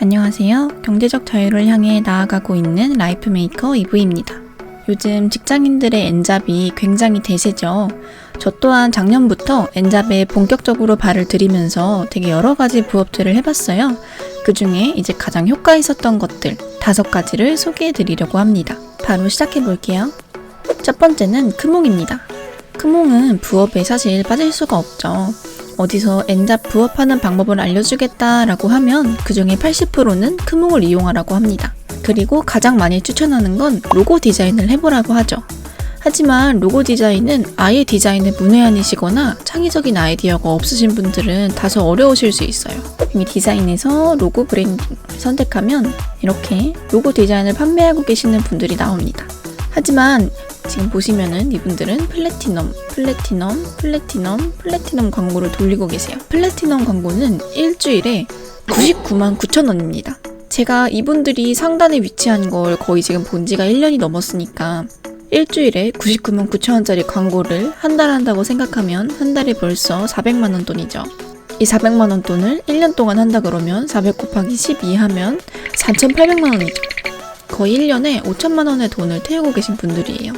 안녕하세요. 경제적 자유를 향해 나아가고 있는 라이프메이커 이브입니다. 요즘 직장인들의 N잡이 굉장히 대세죠. 저 또한 작년부터 N잡에 본격적으로 발을 들이면서 되게 여러 가지 부업들을 해봤어요. 그 중에 이제 가장 효과 있었던 것들 5가지를 소개해 드리려고 합니다. 바로 시작해 볼게요. 첫 번째는 크몽입니다. 크몽은 부업에 사실 빠질 수가 없죠. 어디서 N잡 부업하는 방법을 알려주겠다라고 하면 그 중에 80%는 크몽을 이용하라고 합니다. 그리고 가장 많이 추천하는 건 로고 디자인을 해보라고 하죠. 하지만 로고 디자인은 아예 디자인에 문외한이시거나 창의적인 아이디어가 없으신 분들은 다소 어려우실 수 있어요. 이미 디자인에서 로고 브랜딩을 선택하면 이렇게 로고 디자인을 판매하고 계시는 분들이 나옵니다. 하지만 지금 보시면은 이분들은 플래티넘 광고를 돌리고 계세요. 플래티넘 광고는 일주일에 99만 9천 원입니다. 제가 이분들이 상단에 위치한 걸 거의 지금 본 지가 1년이 넘었으니까 일주일에 99만 9천 원짜리 광고를 한 달 한다고 생각하면 한 달에 벌써 400만 원 돈이죠. 이 400만 원 돈을 1년 동안 한다 그러면 400 곱하기 12 하면 4,800만 원이죠. 거의 1년에 5천만 원의 돈을 태우고 계신 분들이에요.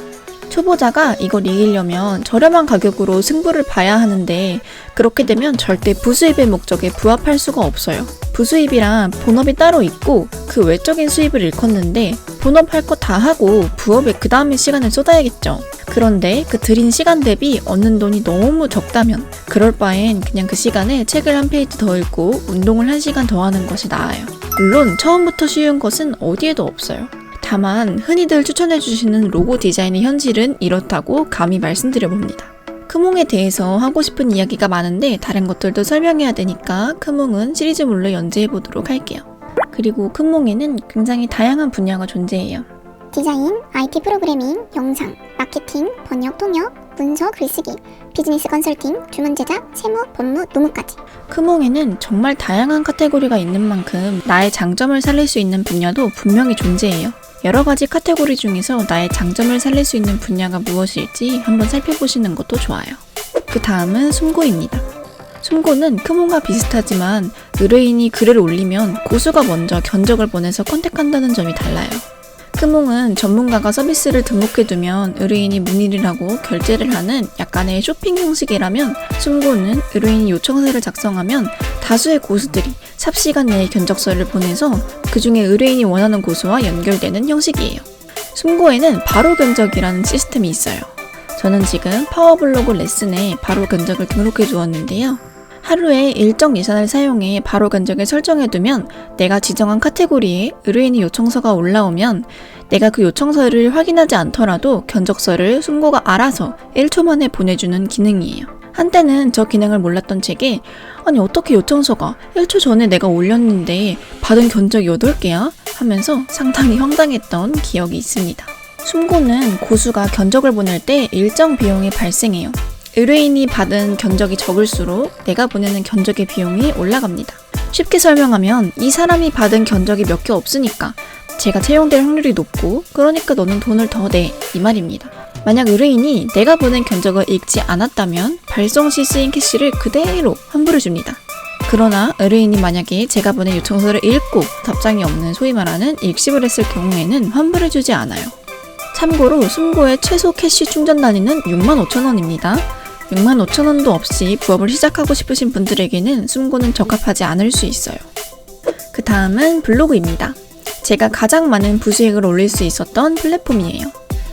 초보자가 이걸 이기려면 저렴한 가격으로 승부를 봐야 하는데 그렇게 되면 절대 부수입의 목적에 부합할 수가 없어요. 부수입이란 본업이 따로 있고 그 외적인 수입을 일컫는데 본업할 거 다 하고 부업에 그 다음에 시간을 쏟아야겠죠. 그런데 그 들인 시간 대비 얻는 돈이 너무 적다면 그럴 바엔 그냥 그 시간에 책을 한 페이지 더 읽고 운동을 1시간 더 하는 것이 나아요. 물론 처음부터 쉬운 것은 어디에도 없어요. 다만 흔히들 추천해주시는 로고 디자인의 현실은 이렇다고 감히 말씀드려봅니다. 크몽에 대해서 하고 싶은 이야기가 많은데 다른 것들도 설명해야 되니까 크몽은 시리즈물로 연재해보도록 할게요. 그리고 크몽에는 굉장히 다양한 분야가 존재해요. 디자인, IT 프로그래밍, 영상, 마케팅, 번역, 통역, 문서, 글쓰기, 비즈니스 컨설팅, 주문 제작, 세무, 법무, 노무까지. 크몽에는 정말 다양한 카테고리가 있는 만큼 나의 장점을 살릴 수 있는 분야도 분명히 존재해요. 여러 가지 카테고리 중에서 나의 장점을 살릴 수 있는 분야가 무엇일지 한번 살펴보시는 것도 좋아요. 그 다음은 숨고입니다. 숨고는 크몽과 비슷하지만 의뢰인이 글을 올리면 고수가 먼저 견적을 보내서 컨택한다는 점이 달라요. 크몽은 전문가가 서비스를 등록해두면 의뢰인이 문의를 하고 결제를 하는 약간의 쇼핑 형식이라면 숨고는 의뢰인이 요청서를 작성하면 다수의 고수들이 삽시간 내에 견적서를 보내서 그 중에 의뢰인이 원하는 고수와 연결되는 형식이에요. 숨고에는 바로 견적이라는 시스템이 있어요. 저는 지금 파워블로그 레슨에 바로 견적을 등록해 두었는데요. 하루에 일정 예산을 사용해 바로 견적을 설정해두면 내가 지정한 카테고리에 의뢰인의 요청서가 올라오면 내가 그 요청서를 확인하지 않더라도 견적서를 숨고가 알아서 1초 만에 보내주는 기능이에요. 한때는 저 기능을 몰랐던 제게 아니 어떻게 요청서가 1초 전에 내가 올렸는데 받은 견적이 8개야? 하면서 상당히 황당했던 기억이 있습니다. 숨고는 고수가 견적을 보낼 때 일정 비용이 발생해요. 의뢰인이 받은 견적이 적을수록 내가 보내는 견적의 비용이 올라갑니다. 쉽게 설명하면 이 사람이 받은 견적이 몇 개 없으니까 제가 채용될 확률이 높고 그러니까 너는 돈을 더 내 이 말입니다. 만약 의뢰인이 내가 보낸 견적을 읽지 않았다면 발송 시 쓰인 캐시를 그대로 환불해줍니다. 그러나 의뢰인이 만약에 제가 보낸 요청서를 읽고 답장이 없는 소위 말하는 읽씹을 했을 경우에는 환불해주지 않아요. 참고로 숨고의 최소 캐시 충전 단위는 65,000원입니다. 65,000원도 없이 부업을 시작하고 싶으신 분들에게는 숨고는 적합하지 않을 수 있어요. 그 다음은 블로그입니다. 제가 가장 많은 부수익을 올릴 수 있었던 플랫폼이에요.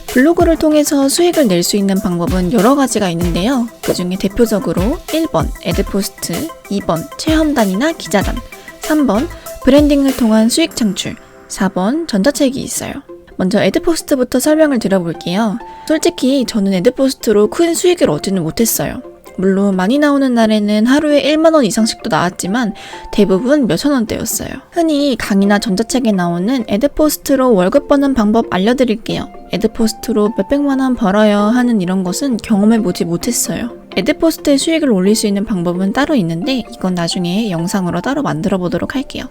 블로그를 통해서 수익을 낼 수 있는 방법은 여러 가지가 있는데요. 그 중에 대표적으로 1번 애드포스트, 2번 체험단이나 기자단, 3번 브랜딩을 통한 수익 창출, 4번 전자책이 있어요. 먼저 애드포스트부터 설명을 드려볼게요. 솔직히 저는 애드포스트로 큰 수익을 얻지는 못했어요. 물론 많이 나오는 날에는 하루에 1만 원 이상씩도 나왔지만 대부분 몇천 원대였어요. 흔히 강의나 전자책에 나오는 애드포스트로 월급 버는 방법 알려드릴게요. 애드포스트로 몇백만 원 벌어요 하는 이런 것은 경험해보지 못했어요. 애드포스트의 수익을 올릴 수 있는 방법은 따로 있는데 이건 나중에 영상으로 따로 만들어 보도록 할게요.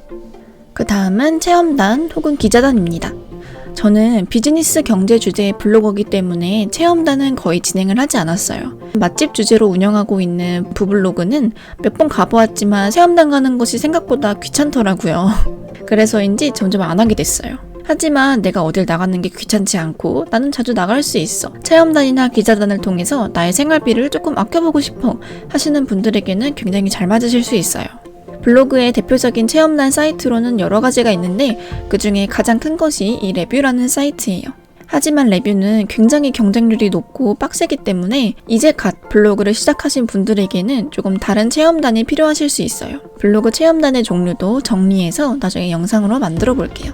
그 다음은 체험단 혹은 기자단입니다. 저는 비즈니스 경제 주제의 블로거이기 때문에 체험단은 거의 진행을 하지 않았어요. 맛집 주제로 운영하고 있는 부블로그는 몇 번 가보았지만 체험단 가는 것이 생각보다 귀찮더라고요. 그래서인지 점점 안 하게 됐어요. 하지만 내가 어딜 나가는 게 귀찮지 않고 나는 자주 나갈 수 있어. 체험단이나 기자단을 통해서 나의 생활비를 조금 아껴보고 싶어 하시는 분들에게는 굉장히 잘 맞으실 수 있어요. 블로그의 대표적인 체험단 사이트로는 여러 가지가 있는데 그 중에 가장 큰 것이 이 레뷰라는 사이트예요. 하지만 레뷰는 굉장히 경쟁률이 높고 빡세기 때문에 이제 갓 블로그를 시작하신 분들에게는 조금 다른 체험단이 필요하실 수 있어요. 블로그 체험단의 종류도 정리해서 나중에 영상으로 만들어 볼게요.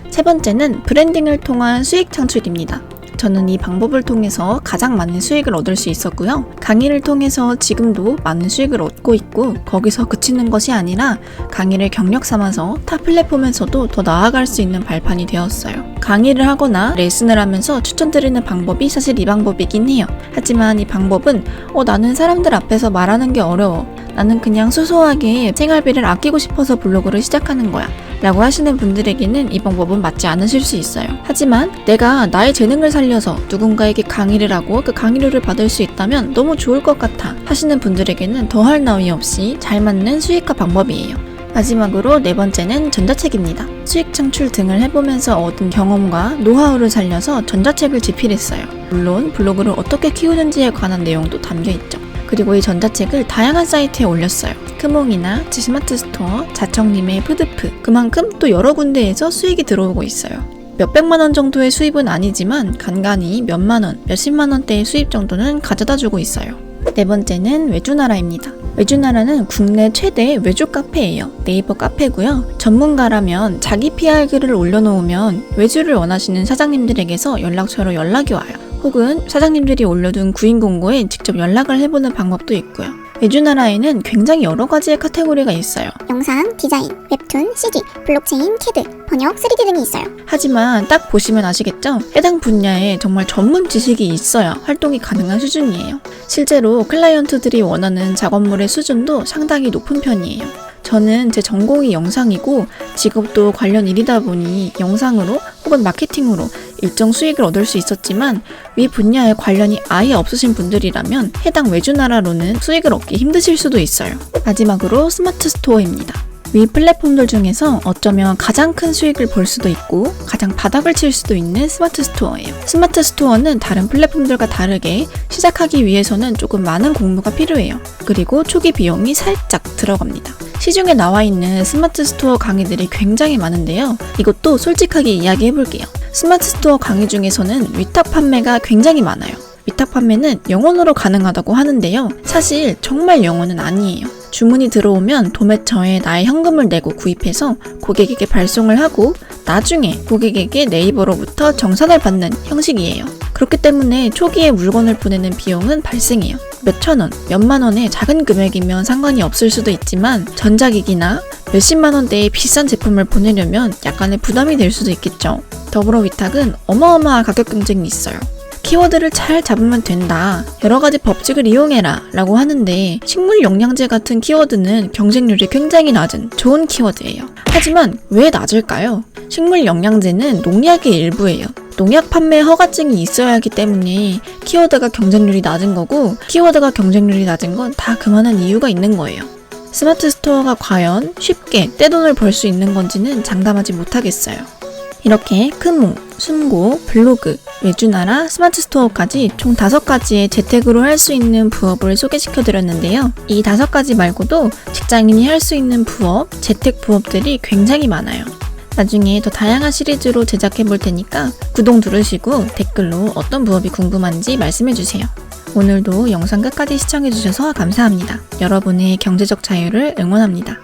세 번째는 브랜딩을 통한 수익 창출입니다. 저는 이 방법을 통해서 가장 많은 수익을 얻을 수 있었고요. 강의를 통해서 지금도 많은 수익을 얻고 있고 거기서 그치는 것이 아니라 강의를 경력 삼아서 타 플랫폼에서도 더 나아갈 수 있는 발판이 되었어요. 강의를 하거나 레슨을 하면서 추천드리는 방법이 사실 이 방법이긴 해요. 하지만 이 방법은 나는 사람들 앞에서 말하는 게 어려워. 나는 그냥 소소하게 생활비를 아끼고 싶어서 블로그를 시작하는 거야 라고 하시는 분들에게는 이 방법은 맞지 않으실 수 있어요. 하지만 내가 나의 재능을 살려서 누군가에게 강의를 하고 그 강의료를 받을 수 있다면 너무 좋을 것 같아 하시는 분들에게는 더할 나위 없이 잘 맞는 수익화 방법이에요. 마지막으로 네 번째는 전자책입니다. 수익 창출 등을 해보면서 얻은 경험과 노하우를 살려서 전자책을 집필했어요. 물론 블로그를 어떻게 키우는지에 관한 내용도 담겨있죠. 그리고 이 전자책을 다양한 사이트에 올렸어요. 크몽이나 스마트 스토어, 자청님의 푸드프, 그만큼 또 여러 군데에서 수익이 들어오고 있어요. 몇백만 원 정도의 수입은 아니지만 간간히 몇만 원, 몇십만 원대의 수입 정도는 가져다 주고 있어요. 네 번째는 외주나라입니다. 외주나라는 국내 최대 외주 카페예요. 네이버 카페고요. 전문가라면 자기 PR 글을 올려놓으면 외주를 원하시는 사장님들에게서 연락처로 연락이 와요. 혹은 사장님들이 올려둔 구인 공고에 직접 연락을 해보는 방법도 있고요. 외주나라에는 굉장히 여러 가지의 카테고리가 있어요. 영상, 디자인, 웹툰, CG, 블록체인, 캐드, 번역, 3D 등이 있어요. 하지만 딱 보시면 아시겠죠? 해당 분야에 정말 전문 지식이 있어야 활동이 가능한 수준이에요. 실제로 클라이언트들이 원하는 작업물의 수준도 상당히 높은 편이에요. 저는 제 전공이 영상이고 직업도 관련 일이다 보니 영상으로 혹은 마케팅으로 일정 수익을 얻을 수 있었지만 위 분야에 관련이 아예 없으신 분들이라면 해당 외주나라로는 수익을 얻기 힘드실 수도 있어요. 마지막으로 스마트 스토어입니다. 위 플랫폼들 중에서 어쩌면 가장 큰 수익을 볼 수도 있고 가장 바닥을 칠 수도 있는 스마트 스토어예요. 스마트 스토어는 다른 플랫폼들과 다르게 시작하기 위해서는 조금 많은 공부가 필요해요. 그리고 초기 비용이 살짝 들어갑니다. 시중에 나와 있는 스마트 스토어 강의들이 굉장히 많은데요. 이것도 솔직하게 이야기해볼게요. 스마트 스토어 강의 중에서는 위탁 판매가 굉장히 많아요. 위탁 판매는 영원으로 가능하다고 하는데요. 사실 정말 영원은 아니에요. 주문이 들어오면 도매처에 나의 현금을 내고 구입해서 고객에게 발송을 하고 나중에 고객에게 네이버로부터 정산을 받는 형식이에요. 그렇기 때문에 초기에 물건을 보내는 비용은 발생해요. 몇천 원, 몇만 원의 작은 금액이면 상관이 없을 수도 있지만 전자기기나 몇십만 원대의 비싼 제품을 보내려면 약간의 부담이 될 수도 있겠죠. 더불어 위탁은 어마어마한 가격 경쟁이 있어요. 키워드를 잘 잡으면 된다. 여러 가지 법칙을 이용해라 라고 하는데 식물 영양제 같은 키워드는 경쟁률이 굉장히 낮은 좋은 키워드예요. 하지만 왜 낮을까요? 식물 영양제는 농약의 일부예요. 농약 판매 허가증이 있어야 하기 때문에 키워드가 경쟁률이 낮은 거고 키워드가 경쟁률이 낮은 건 다 그만한 이유가 있는 거예요. 스마트 스토어가 과연 쉽게 떼돈을 벌 수 있는 건지는 장담하지 못하겠어요. 이렇게 크몽, 숨고, 블로그, 외주나라, 스마트 스토어까지 총 5가지의 재택으로 할 수 있는 부업을 소개시켜드렸는데요. 이 5가지 말고도 직장인이 할 수 있는 부업, 재택 부업들이 굉장히 많아요. 나중에 더 다양한 시리즈로 제작해볼 테니까 구독 누르시고 댓글로 어떤 부업이 궁금한지 말씀해주세요. 오늘도 영상 끝까지 시청해주셔서 감사합니다. 여러분의 경제적 자유를 응원합니다.